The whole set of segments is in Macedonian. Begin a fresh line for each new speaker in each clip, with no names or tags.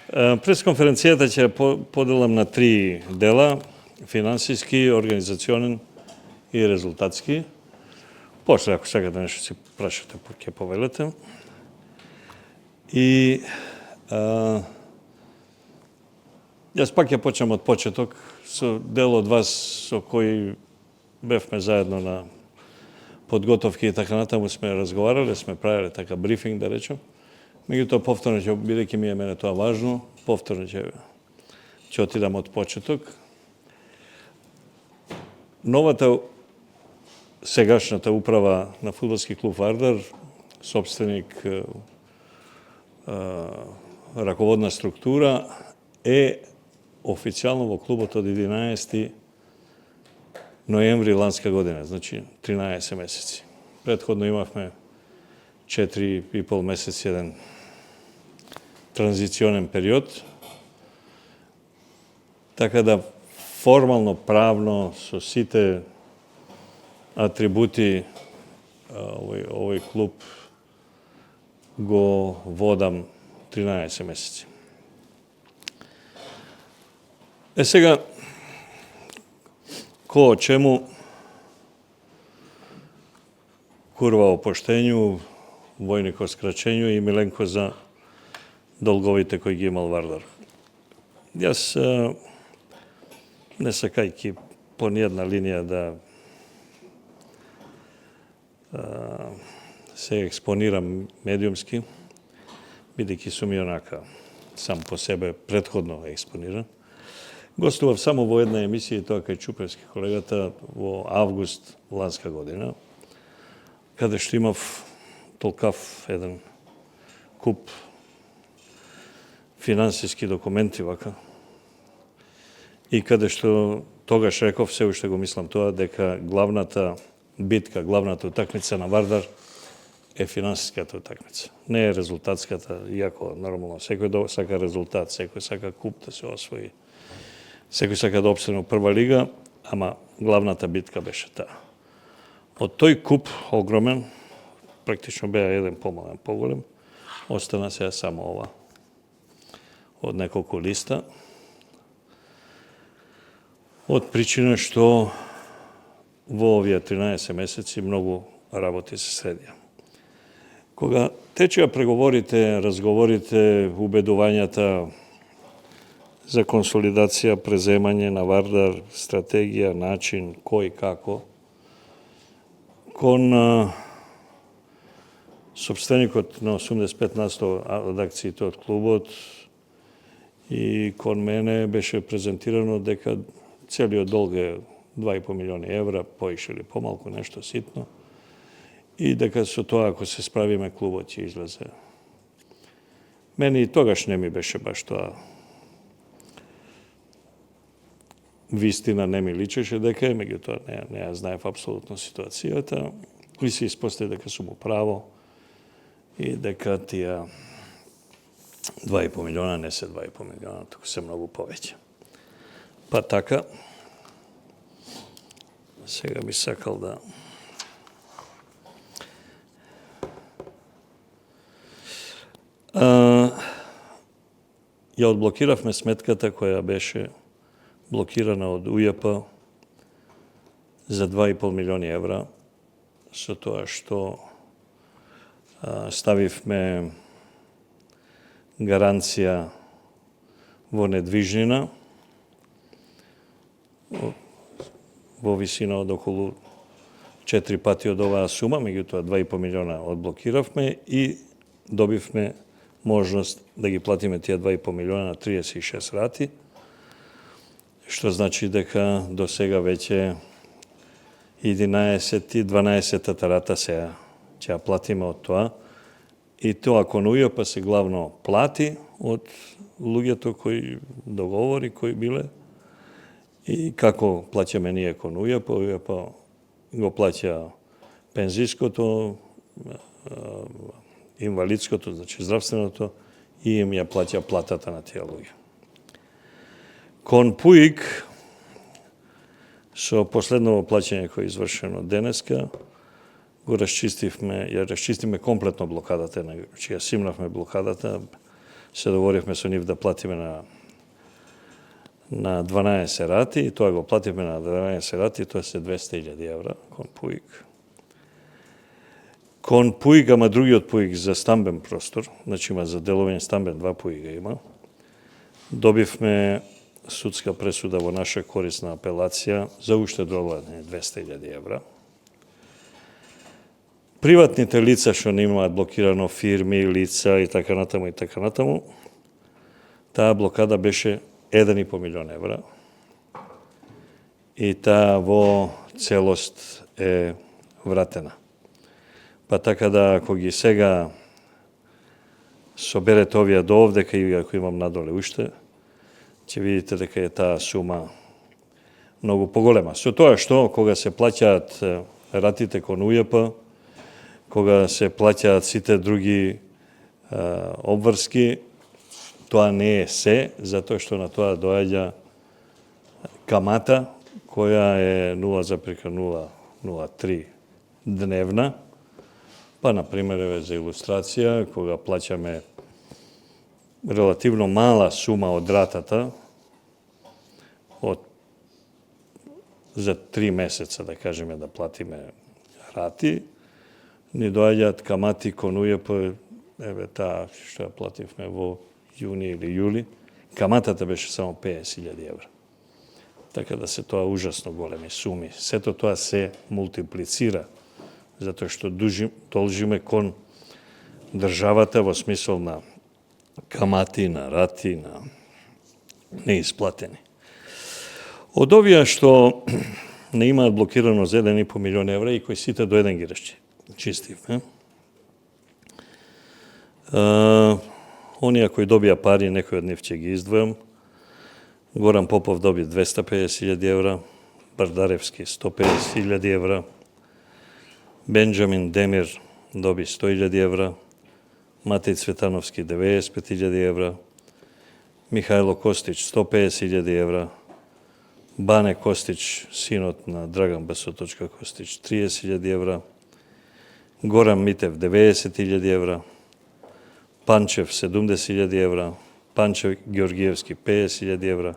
Пресконференцијата ќе поделам на 3 дела: финансиски, организационен и резултатски. После, ако сакате нешто си прашате, ќе повелете. И јас пак ќе почнам од почеток со дел од вас со кои бевме заедно на подготовки и така натаму сме разговарале, сме правеле така брифинг, да речем. Меѓутоа повторно ќе, бидејќи ми е мене тоа важно, повторно ќе отидам од почеток. Новата сегашната управа на фудбалски клуб Вардар, собственик, раководна структура, е официјално во клубот од 11 ноември ланска година, значи 13 месеци. Претходно имавме 4,5 месеци еден транзиционен период. Така да формално, правно, со сите атрибути овој клуб го водам 13 месеци. Сега, ко чему Курва о поштењу, Војник о скрачењу и Миленко за долговите кои ги имал Вардар. Јас не сакајќи по ниједна линија да се експонирам медиумски, бидејќи сум и онака сам по себе претходно експониран. Гостував само во една емисија, тоа кај Чупевски колегата, во август ланска година, каде што имав толкав еден куп финансиски документи вака. И каде што тогаш реков, се уште го мислам тоа, дека главната битка, главната утакмица на Вардар е финансиската утакмица. Не е резултатската, иако нормално секој сака резултат, секој сака куп да се освои, секој сака да опстане во прва лига, ама главната битка беше таа. Од тој куп огромен, практично беа еден помален, поголем, остана сега само ова. Од неколку листа. Од причина што во овие 13 месеци многу работи се средија. Кога течеа преговорите, разговорите, убедувањата за консолидација, преземање на Вардар, стратегија, начин, кој, како, кон собственикот на 85% од акциите од клубот и кон мене беше презентирано дека целиот долг е 2,5 милиони евра, поише или помалку, нешто ситно, и дека со тоа, ако се справиме, клубот ќе излезе. Мене и тогаш не ми беше баш тоа. Вистина не ми личеше дека е, меѓутоа не ја знаев апсолутно ситуацијата и се испостави дека сум управо и дека тие 2,5 милиона не се 2,5 милиона, туку се многу повеќе. Па така, сега би сакал да ја одблокиравме сметката која беше блокирана од УЈП за 2,5 милиони евра, со тоа што ставивме гаранција во недвижнина во висина од околу 4 пати од оваа сума, меѓутоа 2,5 милиона одблокиравме и добивме можност да ги платиме тие 2,5 милиона на 36 рати, што значи дека до сега веќе 11 и 12-та рата сега ќе ја платиме од тоа. И тоа кон УЈП се главно плати од луѓето кои договори, кои биле. И како плаќаме ние кон УЈП, УЈП го плаќа пензиското, инвалидското, значи здравственото, и им ја плаќа платата на тие луѓе. Кон ПУИК, со последново плаќање кој е извршено денеска, ја расчистиме комплетно блокадата, значи ја симнавме блокадата, се договоривме со нив да платиме на 12 рати и тоа го плативме на 12 рати, тоа се 200.000 евра кон Пуик. Кон Пуик, ама другиот Пуик за стамбен простор, значи има за деловен стамбен, 2 Пуига има. Добивме судска пресуда во наша корист на апелација за уште доладне 200.000 евра. Приватните лица што не имаат блокирано фирми, лица и така натаму, таа блокада беше 1,5 милион евра. И таа во целост е вратена. Па така да, ако ги сега соберете овие до овде, кај ако имам надоле уште, ќе видите дека е таа сума многу поголема. Со тоа што, кога се плаќаат ратите кон УЈП, кога се плаќаат сите други обврски, тоа не е се, затоа што на тоа доаѓа камата, која е 0,003 дневна. Па, например, еве за илустрација, кога плаќаме релативно мала сума од ратата, за 3 месеца, да кажеме, да платиме рати, ни доаѓаат камати кон УЈП, еве таа што ја плативме во јуни или јули, каматата беше само 50.000 евра. Така да се тоа ужасно големи суми. Сето тоа се мултиплицира, затоа што должиме кон државата во смисол на камати, на рати, на неисплатени. Од овие што не имаат блокирано за 1,5 милион евра и кои сите до еден ги чистивме, оние кои добија пари, некои од нив ќе ги издвојам. Горан Попов доби 250.000 евра, Бардаревски 150.000 евра, Бенџамин Демир доби 100.000 евра, Матеј Цветановски 95.000 евра, Михајло Костич 150.000 евра, Бане Костич, синот на Драган Басоточка Костич 30.000 евра, Горан Митев 90.000 евра, Панчев 70.000 евра, Панчев Георгиевски 50.000 евра,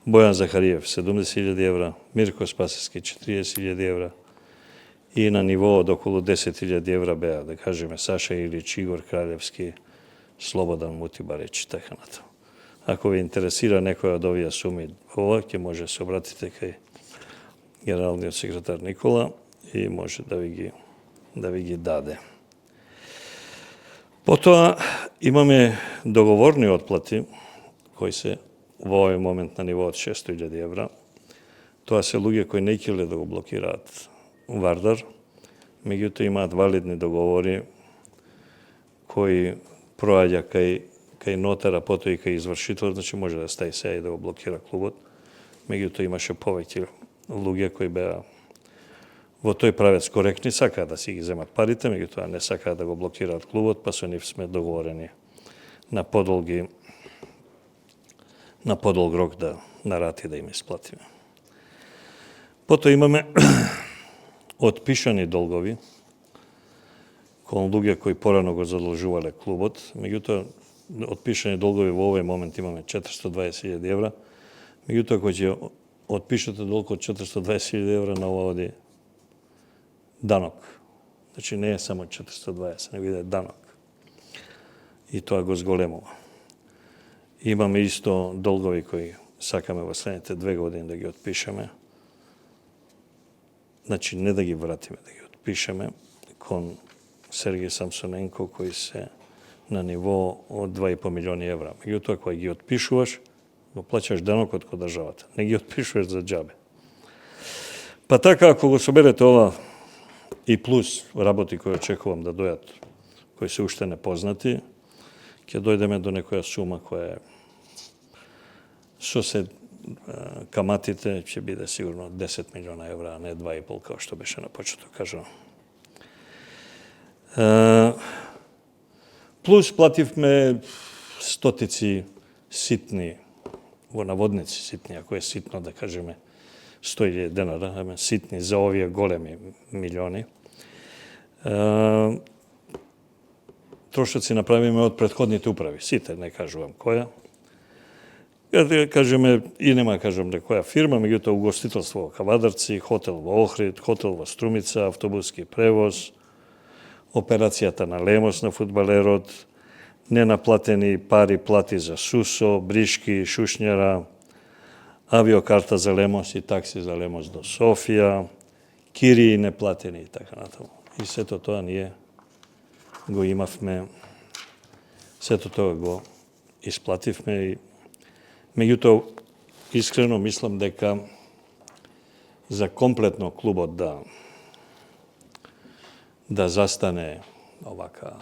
Бојан Захариев 70.000 евра, Мирко Спасевски 40.000 евра и на ниво од околу 10.000 евра беа, да кажеме, Саша Илич, Игор Кралевски, Слободан Мутибарич и така натаму. Ако ви интересира некоја од овие суми, ова ќе може да се обратите кај генералниот секретар Никола и може да ви ги даде. Потоа имаме договорни отплати кои се во овој момент на ниво од 600.000 евра. Тоа се луѓе кои не ќеле да го блокираат Вардар, меѓутоа имаат валидни договори кои проаѓа кај нотара, потоа и кај извршител, значи може да стаи сега и да го блокира клубот. Меѓутоа имаше повеќе луѓе кои беа во тој правец коректни, сакаат да си ги земат парите, меѓутоа не сакаат да го блокираат клубот, па со нив сме договорени на подолг рок на рати да им исплатиме. Потоа имаме отпишани долгови кон луѓе кои порано го задолжувале клубот, меѓутоа отпишани долгови во овој момент имаме 420.000 евра, меѓутоа кој ќе отпишете долг од 420.000 евра на ова оди данок. Значи не е само 420, него иде данок. И тоа го зголемува. Имаме исто долгови кои сакаме во следните 2 години да ги отпишеме. Значи не да ги вратиме, да ги отпишеме кон Сергеј Самсоненко кои се на ниво од 2,5 милиони евра. Меѓутоа кога ги отпишуваш, го плаќаш данокот код државата. Не ги отпишуваш за џабе. Па така, ако го соберете ова и плюс работи кои очекувам да дојат, кои се уште непознати, ќе дојдеме до некоја сума која со се каматите ќе биде сигурно 10 милиона евра, а не 2,5 како што беше на почеток кажано. Плюс плативме стотици ситни, во наводници ситни, ако е ситно да кажеме 100.000 денара, ситни за овие големи милиони. трошоци направиме од претходните управи. Сите, не кажувам која. Кажеме, и нема кажам де која фирма, меѓутоа угостителство во Кавадарци, хотел во Охрид, хотел во Струмица, автобуски превоз, операцијата на Лемос на фудбалерот, ненаплатени пари плати за Сусо, Бришки, Шушњара, авиокарта за Лемос и такси за Лемос до Софија, кирии неплатени и така натаму. И сето тоа ние го имавме, сето тоа го исплативме и меѓутоа искрено мислам дека за комплетно клубот да застане овака,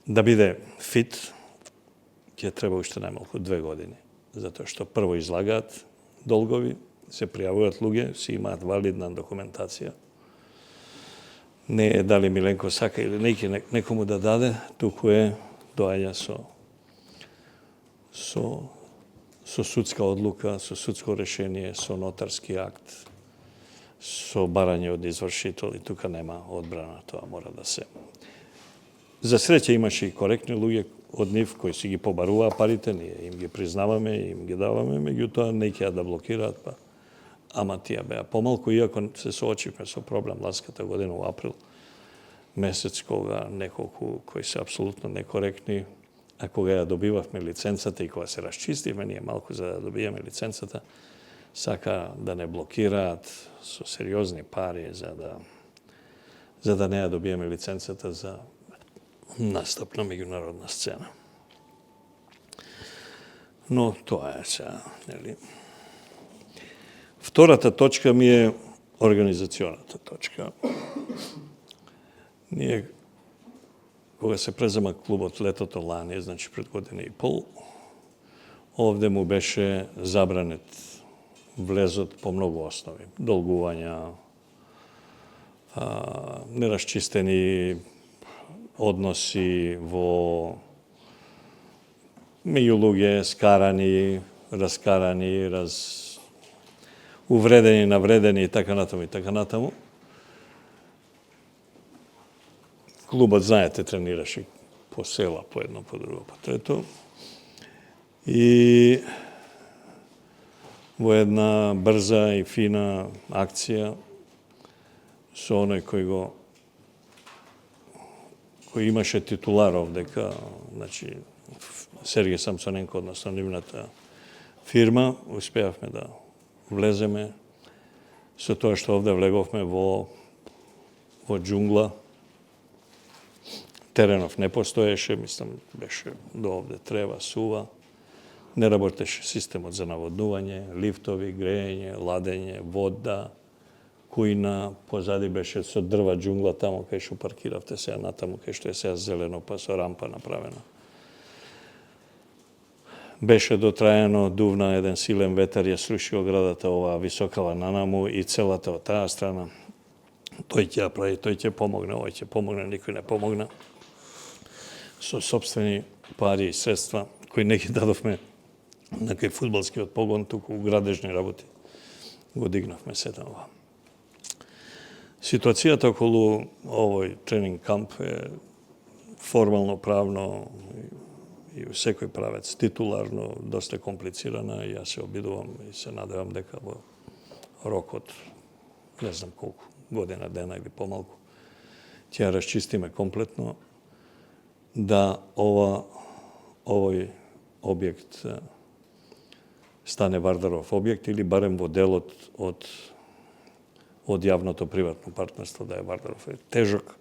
да биде фит, ќе треба уште најмалку 2 години. Затоа што прво излагаат долгови, се пријавуваат луѓе, си имаат валидна документација. Не е дали Миленко сака или некому да даде, туку е доаѓа со судска одлука, со судско решение, со нотарски акт, со барање од извршител и тука нема одбрана, тоа мора да се. За среќа имаше и коректни луѓе од нив кои си ги побаруваа парите, ние им ги признаваме и им ги даваме, меѓутоа не ќе да блокираат, па ама тие беа помалку, иако се соочивме со проблем ласката година во април месец, кога неколку кои се апсолутно некоректни, а кога ја добивавме лиценцата и кога се расчистивме ние малку за да добиеме лиценцата, сака да не блокираат со сериозни пари за да не ја добиеме лиценцата за настап на меѓународна сцена. Но тоа е сега, нели? Втората точка ми е организационата точка. Ние, кога се презема клубот летото лани, значи пред година и пол, овде му беше забранет влезот по многу основи. Долгувања, нерасчистени односи во меѓу луѓе, скарани, раскарани, увредени, навредени и така натаму. Клубот, знаете, тренираше по села, по едно, по друго, по трето. И во една брза и фина акција со оној кој имаше титулар овдека, значи Сергеј Самсоненко, односно нивната фирма, успеавме да влеземе со тоа што овде влеговме во џунгла. Теренов не постоеше, мислам, беше до овде трева, сува. Не работеше системот за наводнување, лифтови, грејење, ладење, вода, кујна, позади беше со дрва џунгла тамо кај што паркиравте сега натаму, кај што е сега зелено, па со рампа направена. Беше дотраено, дувна еден силен ветер, ја срушио градата оваа високава нанаму и целата од таа страна. Тој ќе ја прави, тој ќе помогне, овој ќе помогне, никој не помогна. Со собствени пари и средства, кои не ги дадовме на кај фудбалскиот погон, туку у градежни работи го дигнавме сета ова. Ситуацијата околу овој тренинг камп е формално, правно и у секој правец титуларно доста комплицирана и јас се обидувам и се надевам дека во рокот, не знам колку, година, дена или помалку, ќе ја расчистиме комплетно, да овој објект стане Вардаров објект или барем во делот од јавното приватно партнерство да е Вардаров. Тежок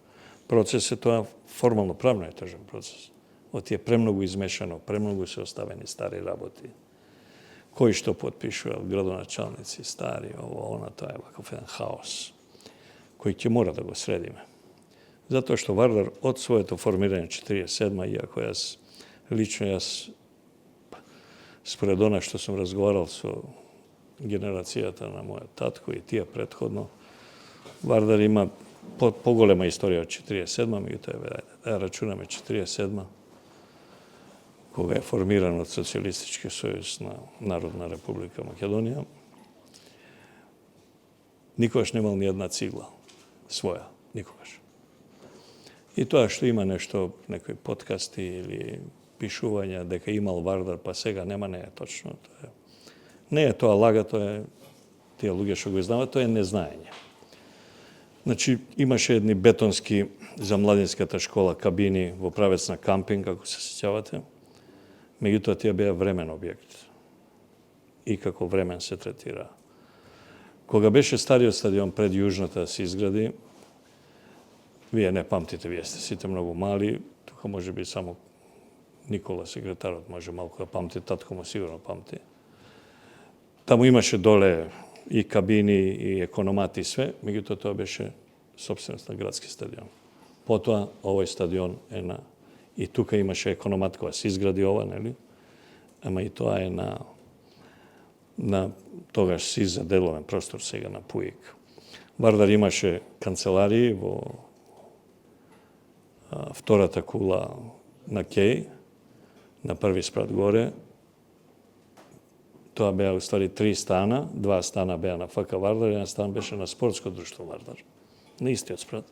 процес е тоа, формално правно е тежок процес. Оти е премногу измешано, премногу се оставени стари работи. Кои што потпишуваат, градоначалници, стари, она, тоа е ваков еден хаос, кој ќе мора да го средиме. Затоа што Вардар од своето формирање 47-ма, иако лично според она што сум разговарал со генерацијата на мојот татко и тие предходно, Вардар има поголема историја од 47-ма, меѓутоа да рачунаме 47-ма, кога е формиран од Социјалистички сојуз на Народна република Македонија, никогаш немал ни една цигла своја, никогаш.
И тоа што има нешто, некои подкасти или пишувања дека имал Вардар, па сега нема, не е точно. Не е тоа лага, тоа е тие луѓе што го знаат, тоа е незнаење. Значи, имаше едни бетонски за младинската школа кабини во правец на кампинг, ако се сеќавате. Меѓутоа, тие беа времен објект. И како времен се третира. Кога беше стариот стадион пред Јужната се изгради, вие не памтите, вие сте сите многу мали, тука може би само Никола, секретарот, може малку да памти, татко му сигурно памти. Таму имаше доле и кабини, и економати, и све, меѓутоа тоа беше собственост на градски стадион. Потоа, овој стадион е на... И тука имаше економат која се изгради ова, нели? Ама и тоа е на тогаш си за деловен простор, сега на Пуик. Вардар имаше канцеларии во втората кула на Кеј, на први спрат горе. Тоа беа уствари 3 стана, 2 стана беа на ФК Вардар, еден стан беше на спортско друштво Вардар, на истиот спрат.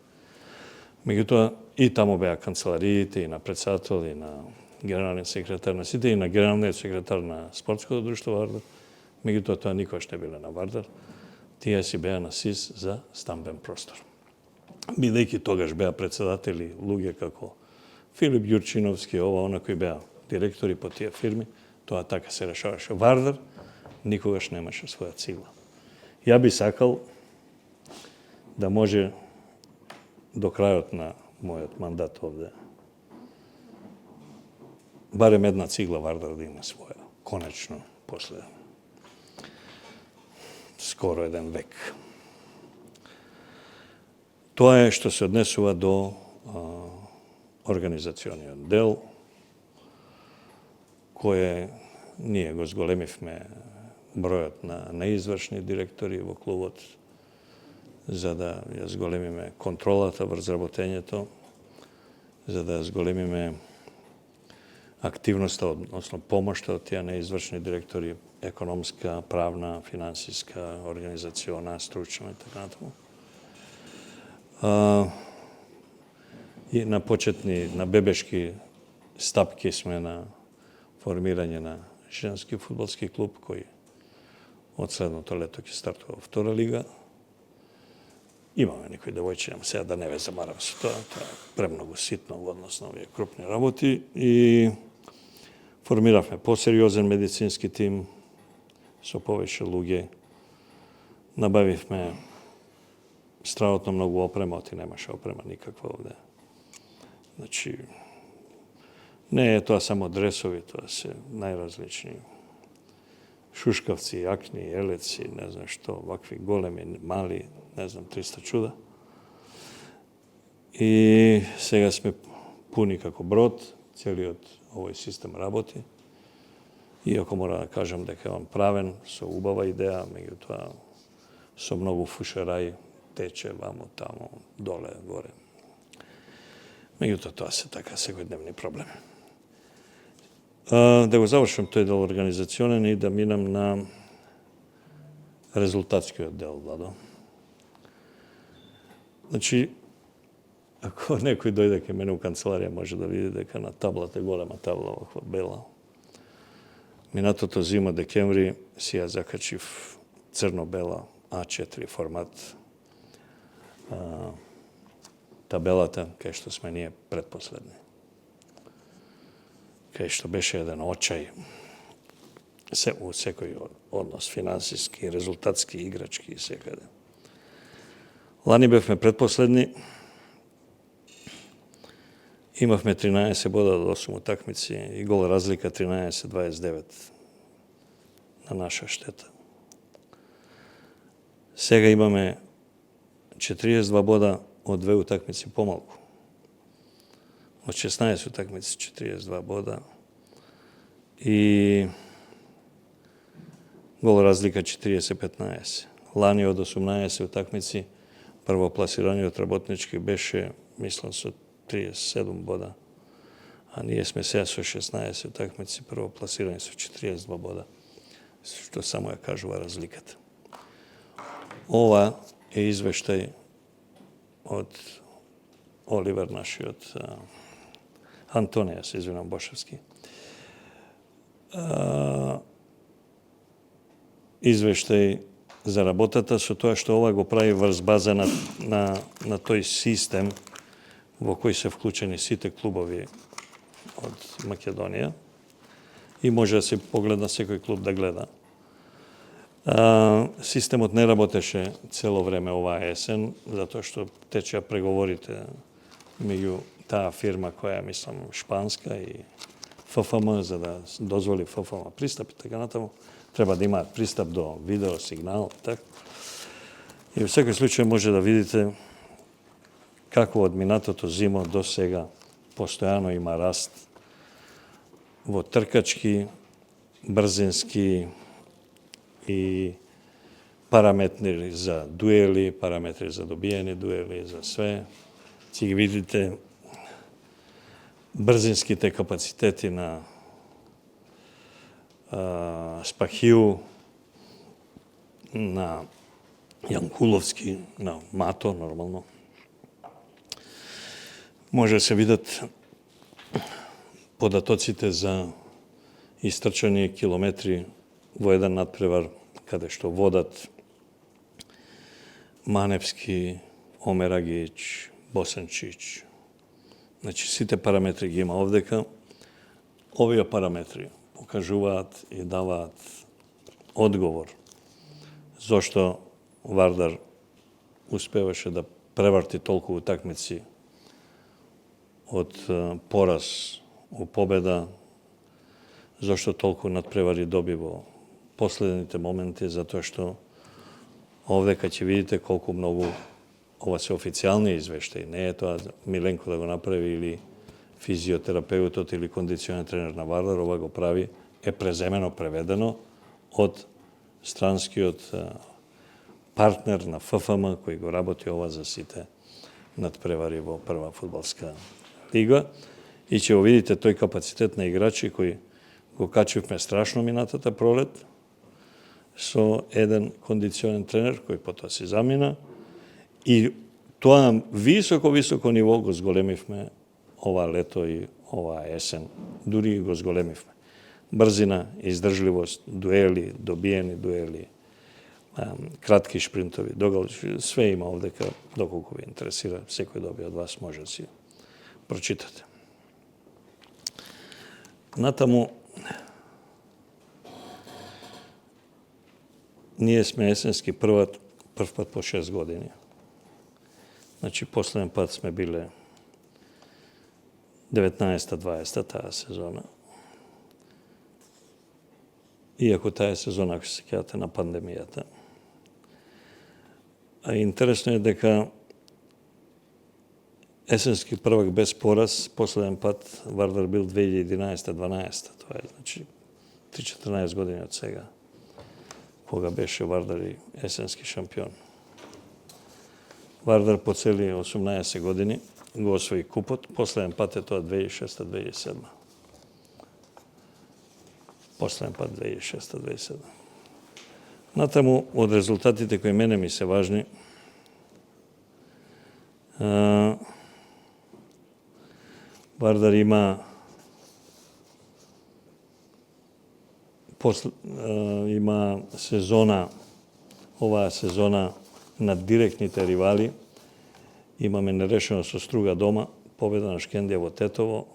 Меѓутоа, и таму беа канцелариите, и на председател, и на генералниот секретар на сите, и на генералниот секретар на спортското друштво Вардар. Меѓутоа, тоа никош не биле на Вардар. Тие си беа на СИС за стамбен простор. Бидејќи тогаш беа председатели луѓе како Филип Ѓурчиновски, ова, она кои беа директори по тие фирми, тоа така се решаваше. Вардар никогаш немаше своја цигла. Ја би сакал да може до крајот на мојот мандат овде барем една цигла Вардар да има своја. Конечно, после скоро еден век. Тоа е што се однесува до организациониот дел, кој ние го зголемивме бројот на неизвршни директори во клубот, за да ја зголемиме контролата врз работењето, за да ја зголемиме активноста, односно помошта од тие неизвршни директори, економска, правна, финансиска, организациона, стручна и така натаму. И на почетни, на бебешки стапки сме на формирање на женски фудбалски клуб, кој од следното лето ќе стартува во втора лига. Имаме некои девојчиња, сега да не ве замарам со тоа е премногу ситно во однос на овие крупни работи. И формиравме посериозен медицински тим со повеќе луѓе. Набавивме стравотно многу опрема, оти немаше опрема никаква овде. Значи, не е тоа само дресови, тоа се најразлични шушкавци, јакни, елеци, не знам што, вакви големи, мали, не знам, 300 чуда. И сега сме пуни како брод, целиот овој систем работи. Иако мора да кажам дека е он правен, со убава идеја, меѓутоа со многу фушерај, тече вамо, тамо, доле, горе. Меѓутоа тоа се така секојдневни проблеми. Да го завршам тој дел организационен и да минам на резултатскиот дел, Владо. Значи, ако некој дојде кај мене у канцеларија, може да види дека на таблата е голема табла, ваква бела. Минатото зима, декември, си ја закачив црно-бела А4 формат. Табелата, кај што сме ние предпоследни. Кај што беше еден очај у секој однос, финансиски, резултатски, играчки и секаде. Лани бевме предпоследни, имавме 13 бода од 8 утакмици и гол разлика 13-29 на наша штета. Сега имаме 42 бода од 2 утакмици помалку. Од 16 утакмици 42 бода и гол разлика 40-15. Лани од 18 утакмици првопласираниот работнички беше, мислам, со 37 бода, а ние сме сега со 16 утакмици првопласирани со 42 бода, што само ја кажува разликата. Ова е извештај од Оливер нашиот, Антонија, се извинам, Бошевски. Извештај за работата со тоа што ова го прави врз база на тој систем во кој се вклучени сите клубови од Македонија и може да се погледна секој клуб да гледа. Системот не работеше цело време оваа есен, затоа што течеа преговорите меѓу таа фирма која мислам шпанска и ФФМ, за да дозволи ФФМ пристап и така натаму. Треба да имаат пристап до видео, сигнал, така. И во секој случај може да видите како од минатото зимо до сега постојано има раст во тркачки, брзински и параметри за дуели, параметри за добиени дуели, за све. Ќе ги видите брзинските капацитети на Спахиу, на Јанкуловски, на Мато, нормално. Може да се видат податоците за истрчани километри во еден надпревар, каде што водат Маневски, Омерагич, Босанчич. Значи, сите параметри ги има овдека. Овие параметри покажуваат и даваат одговор зошто Вардар успеваше да преврти толку утакмици од пораз у победа, зошто толку надпревари доби во последните моменти, затоа што овдека ќе видите колку многу, ова се официјални извештаи, не е тоа Миленко да го направи или физиотерапеутот или кондиционен тренер на Вардар, ова го прави, е преземено, преведено од странскиот партнер на ФФМ кој го работи ова за сите надпревари во прва фудбалска лига. И ќе го видите тој капацитет на играчи кои го качивме страшно минатата пролет со еден кондиционен тренер кој потоа си замина и тоа високо ниво го зголемивме ова лето и ова есен. Дури го зголемивме. Брзина, издржливост, дуели, добиени дуели, кратки шпринтови, догалчи, све има овдека, доколку ви интересира, секој доби од вас може да си прочитате. Натаму, ние сме есенски прв пат по 6 години. Значи, последен пат сме биле 19-20 таа сезона. Иако таа сезона, ако се сеќавате, на пандемијата. А интересно е дека есенски првак без пораз, последен пат Вардар бил 2011-12. Тоа е, значи, 3-14 години од сега, кога беше Вардар и есенски шампион. Вардар по цели 18 години го освои купот, последен пат е тоа 2006-2007. Последен пат 2006-2007. Натаму, од резултатите кои мене ми се важни, Вардар има сезона, оваа сезона на директните ривали. Имаме нерешено со Струга дома, победа на Шкендија во Тетово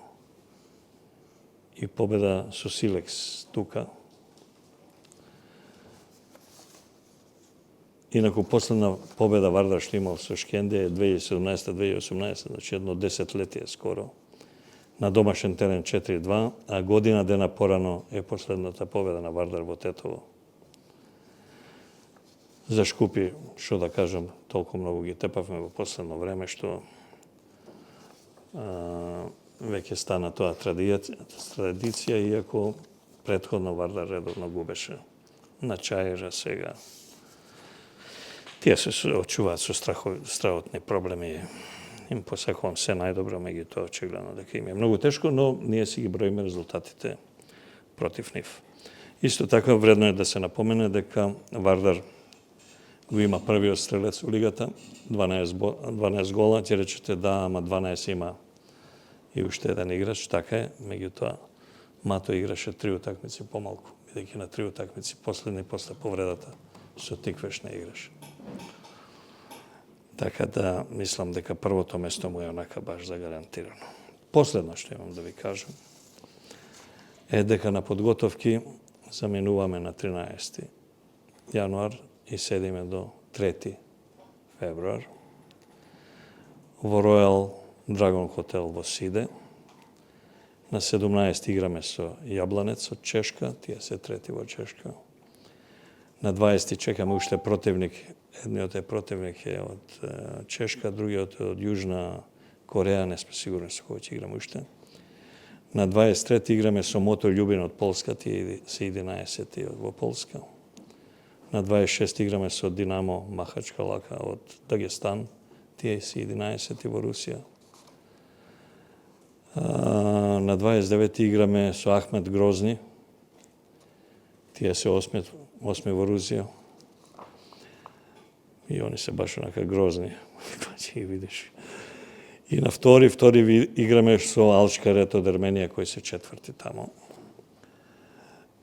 и победа со Силекс тука. Инаку последна победа Вардар што имал со Шкендија е 2017-2018, значи едно 10-летие скоро. На домашен терен 4-2, а година дена порано е последната победа на Вардар во Тетово. За Шкупи, што да кажам, толку многу ги тепавме во последно време, што веќе стана тоа традиција, иако претходно Вардар редовно губеше на Чаежа сега. Тие се очуваат со страхотни проблеми. Им посакувам се најдобро, меѓутоа очигледно дека им е многу тешко, но ние си ги броиме резултатите против нив. Исто така вредно е да се напомене дека Вардар
го има првиот стрелец у лигата, 12 гола, ќе речете да, ама 12 има и уште еден играч, така е, меѓутоа Мато играше 3 утакмици помалку, бидејќи на 3 утакмици последни после повредата со Тиквеш не играше. Така да мислам дека првото место му е онака баш загарантирано. Последно што имам да ви кажам е дека на подготовки заменуваме на 13 јануар и седиме до 3 февруар во Ројал Драгон хотел во Сиде. На 17 играме со Јабланец од Чешка, тие се трети во Чешка. На 20 чекаме уште противник, едниот е противник е од Чешка, другиот е од Јужна Кореја, не сме сигурни со кој ќе играме уште. На 23 играме со Мотор Љубин од Полска, тие се 11 во Полска. На 26 играме со Динамо Махачкалака од Дагестан, тие се 11 во Русија. На 29 играме со Ахмет Грозни, тие се 8 во Русија. И они се баш онака грозни, па ќе ги видиш. И на втори играме со Алчкарет од Ерменија, кои се четврти тамо.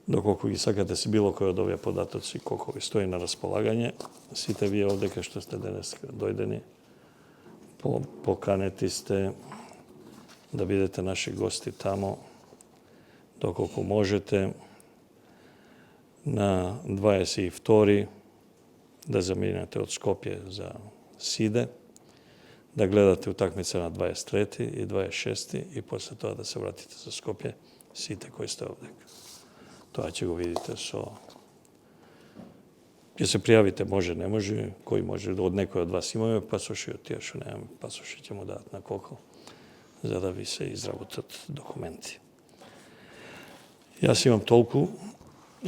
Доколку ги сакате си било кој од овие податоци, колку ви стои на располагање, сите вие овдека што сте денес дојдени, поканети сте да бидете наши гости тамо, доколку можете, на 22 да заминете од Скопје за Сиде, да гледате утакмица на 23 и 26 и после тоа да се вратите за Скопје, сите кои сте овдека. Тоа ќе го видите со... Ќе се пријавите, може, не може, кој може, од некој од вас имаме пасоши, од тие што немаме пасоши ќе му дадат на колко, за да ви се изработат документи. Јас имам толку,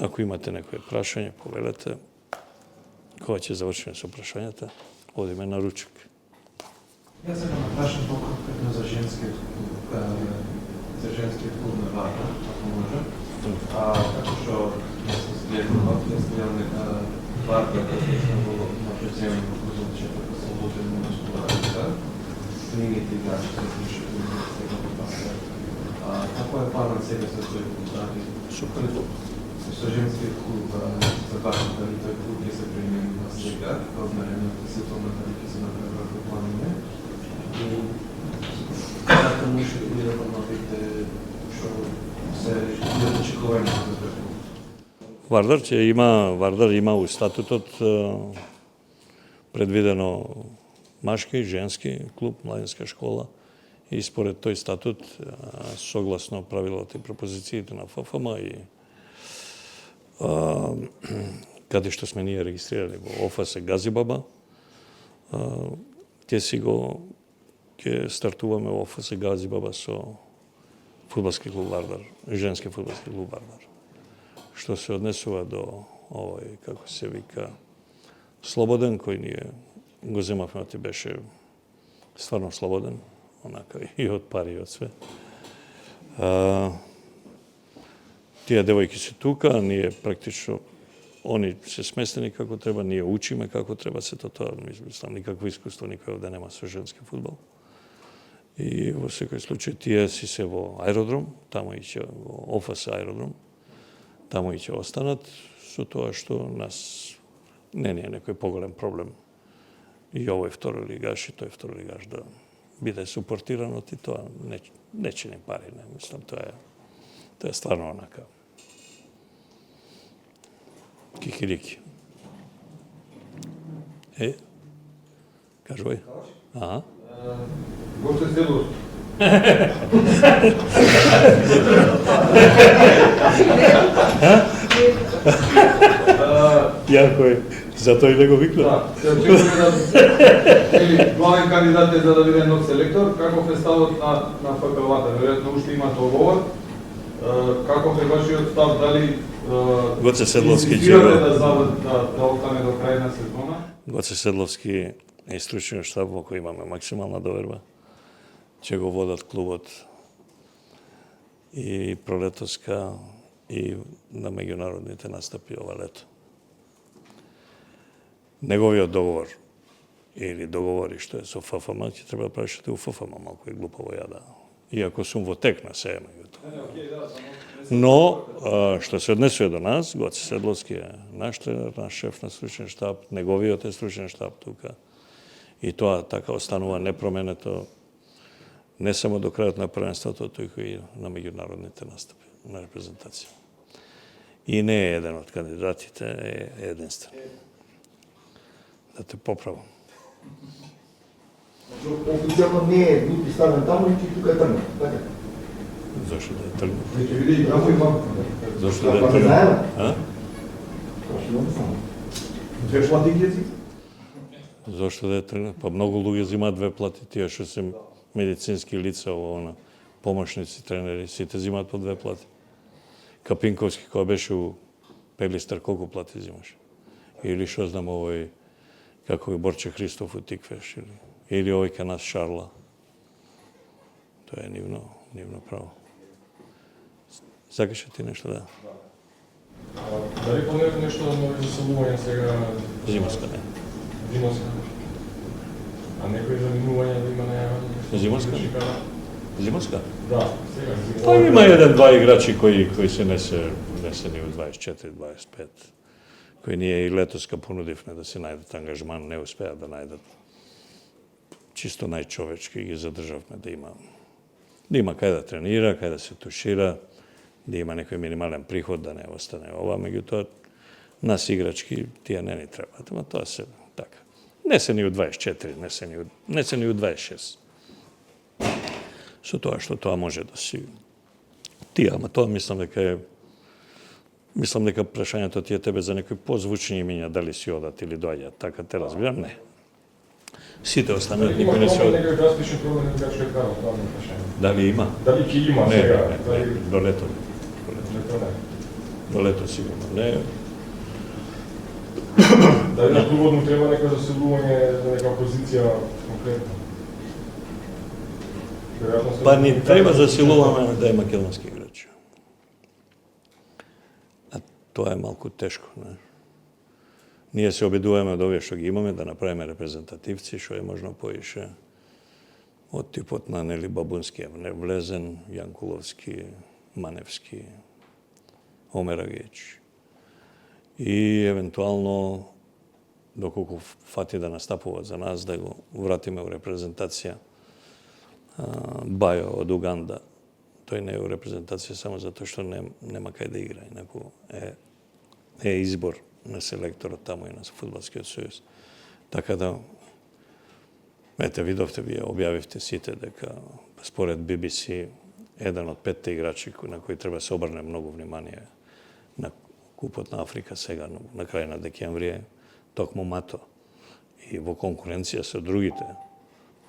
ако имате некој прашање, повелете, кога ќе завршиме со прашањата, одиме на ручек.
Јас сакам да прашам по-конкретно за женскиот клуб на Варна, ако може. Како што се следува, представам дека Варна е на преценјање во клубот по слободен на студентите, книгите и играчите се сега во паса. Како е планот сега со тој клуб?
Супер.
Со женскиот клуб за Варна, дали тој клуб ќе се применува сега, од наредната сезона, дали ќе се направи вакво планирање? И како може да помогнете што се очекување за тој клуб?
Вардар има у статутот предвидено машки, женски клуб, младинска школа и според тој статут, согласно правилата и пропозициите на ФФМ и каде што сме ние регистрирани во ОФС Газибаба, ќе стартуваме во ОФС Газибаба со фудбалски клуб Вардар, женски фудбалски клуб Вардар. Што се однесува до овој, како се вика, слободен, кој ние го земавме, ти беше стварно слободен, онака и од пари и од све. Тие девојки се тука, ние практично, они се сместени како треба, ние учиме како треба сето тоа, мислам, никакво искуство никој овде нема со женски фудбал. И во секој случај тие си се во аеродром, тамо и ќе во ОФС аеродром, тамо и ќе останат, со тоа што нас не е некој поголем проблем. И овој втори лигаш и тој втори лигаш да биде супортиран од и тоа не чини пари, не, мислам, тоа е стварно онака. Кикирики. Кажувај. Аха.
Гоште Селов.
Јако е. Затоа и не го викна.
Да, се очекува да главен кандидат е за да биде нов селектор. Каков е ставот на ФКВ-та? Веројатно уште има договор. Каков е вашиот став? Дали
Гоце Седловски
да остане до крај на сезона?
Гоце Седловски е стручен штаб во кој имаме максимална доверба. Ќе го водат клубот и пролетоска и на меѓународните настапи ова лето. неговиот договор или договори што е со ФФМ, ќе треба да прашате у ФФМ, малку е глупаво ја да. Иако сум во тек на себе меѓутоа. Но, што се однесува до нас, Гоце Седловски е наш тренер, наш шеф на стручен штаб, неговиот е стручен штаб тука. И тоа така останува непроменето не само до крајот на првенството, туку и на меѓународните настапи на репрезентација. И не е еден од кандидатите, е единствен. Да те поправам.
Официјално не е нити ставен таму, нити тука е тргнат, така?
Зошто да е тргнат?
Веќе види играмо и мамка.
Зошто да е тргнат?
Точно не само. Две плати гјеци?
Зошто да е тргнат? Па многу луѓе земаат две плати, тие што се медицински лица, помошници, тренери, сите земаат по две плати. Капинковски, кој беше у Пелистер, колку плати земаш? Или што знам овој, како е Борче Христов у Тиквеш, или овој ка нас Шарла. Тоа е нивно право. Сакаше ти нешто да?
Дали планирате нешто нови заселување сега?
Зимарска не.
Зимарска. А некои заминување да има најавано?
Зимарска? Зимарска?
Да, сега.
Па има еден-два играчи кои се не се ни у 24-25, кои ние и летоска понудивме да се најдат ангажман, не успеа да најдат. Чисто најчовечки ги задржавме да има кај да тренира, кај да се тушира, да има некој минимален приход, да не остане ова, меѓутоа нас играчки тие не ни требаат, ама тоа се така. Не се ни у 24, не се ни у 26. Со тоа што тоа може да си тие, ама тоа мислам дека прашањето ти е тебе за некои позвучни имиња, дали си одат или доаѓаат, така те разбирам, не. Сите останати никој не се одат.
Има драстични промени во играчкиот кадр, тоа е прашање.
Дали има?
Дали ќе има
Не,
сега?
до лето. До лето сигурно. Не.
Дали на клубот му треба некој заселување за нека позиција конкретно?
Па ни треба засилуваме да е македонски играч. А тоа е малку тешко, не? Ние се обидуваме од овие што ги имаме да направиме репрезентативци, што е можно поише од типот на Нели Бабунски, Влезен, Јанкуловски, Маневски, Омер Агејич. И евентуално, доколку фати да настапува за нас, да го вратиме у репрезентација Бајо од Уганда. Тој не е у репрезентација само затоа што нема кај да игра, инаку е избор на селекторот таму и на Фудбалскиот сојуз. Така да, ете, видовте, вие објавивте сите дека според BBC еден од 5 играчи на кои треба се обрне многу внимание на Купот на Африка сега, на крај на декември е токму Мато. И во конкуренција со другите,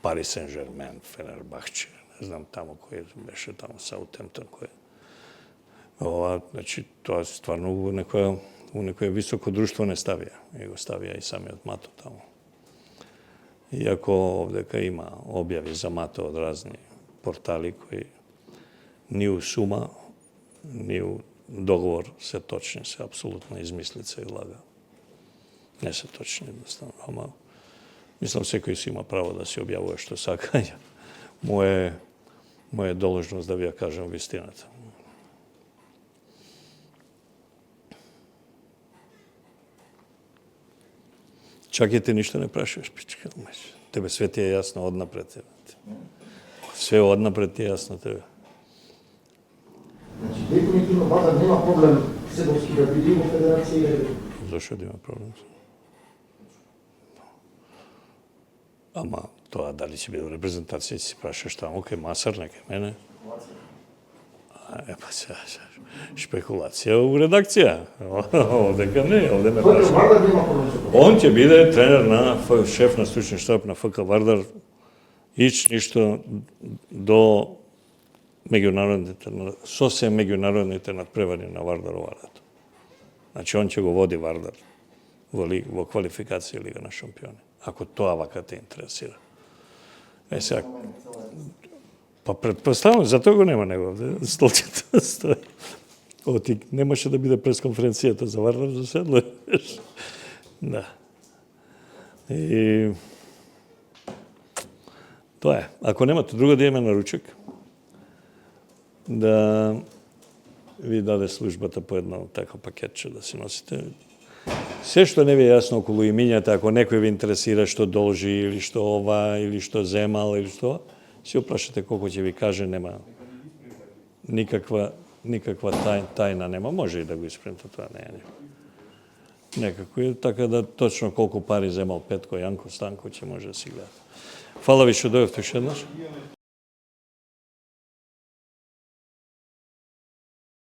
Пари Сен-Жермен, Фенербахче, не знам таму кој беше таму, Саутемптон кој. Ова, значи, тоа стварно у некоја високо друштво не ставија. И го ставија и самиот Мато таму. Иако овдека има објави за Мато од разни портали кои ни у сума, ни у договор се точни, се апсолутна измислица и лага. Не се точни, едноставно. Ама, мислам, секој си има право да си објавува што сака. Моја должност да ви ја кажам вистината. Чак и ти ништо не прашуваш, пичка. Тебе све ти е јасно однапред. Све однапред ти е јасно тебе.
Значи, дефинитивно Вардар нема проблем Седовски да биде во федерација.
Зошто да има проблем? Ама тоа дали ќе биде во репрезентација, си прашаш таму кај Масар, не кај мене. Па сега, шпекулација у редакција. Овдека не, овде ме прашаш.
Вардар нема проблем со тоа.
Он ќе биде тренер на шеф на стручен штаб на ФК Вардар ништо до сосем меѓународните надпревари на Вардар ова лето. Значи, он ќе го води Вардар во квалификација Лига на шампиони. Ако тоа вака те интересира. Сега, па предпоставам, затоа го нема него овде, столчето стои. Немаше да биде пресконференцијата за Вардар за Седло. Да.
И тоа е. Ако немате друго да имаме наручек, да ви даде службата по едно тако пакетче да си носите. Се што не ви е јасно околу имињата, ако некој ви интересира што должи, или што ова, или што земал, или што, си опрашате колку ќе ви каже, нема никаква тајна нема. Може и да го испринта, тоа не е некако. Така да точно колку пари земал Петко, Јанко, Станко, ќе може да си гледа. Фала ви што дојдовте уште еднаш.